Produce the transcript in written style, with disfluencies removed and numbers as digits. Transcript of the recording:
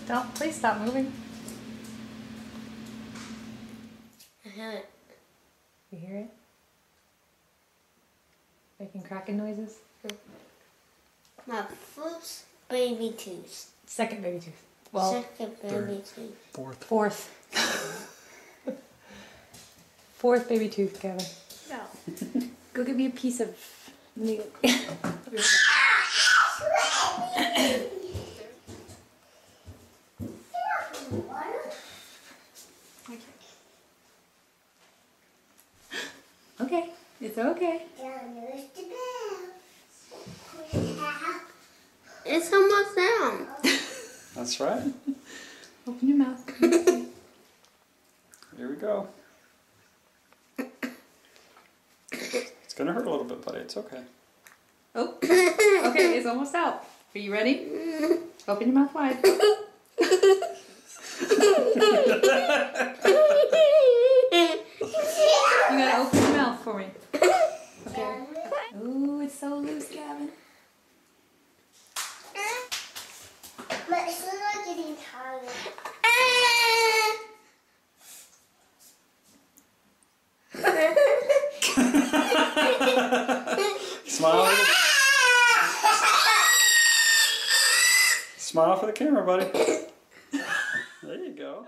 Don't, please stop moving. I hear it. You hear it? Making cracking noises? My first baby tooth. Second baby tooth. Well, Second baby tooth. fourth. Fourth baby tooth, Kevin. No. Go get me a piece of... Let me go. Okay, it's okay. It's almost down. That's right. Open your mouth. Here we go. It's gonna hurt a little bit, buddy. It's okay. Oh, okay, it's almost out. Are you ready? Open your mouth wide. You gotta open your mouth for me. Okay. Ooh, it's so loose, Gavin. But it's not getting tired. Smile. Smile for the camera, buddy. There you go.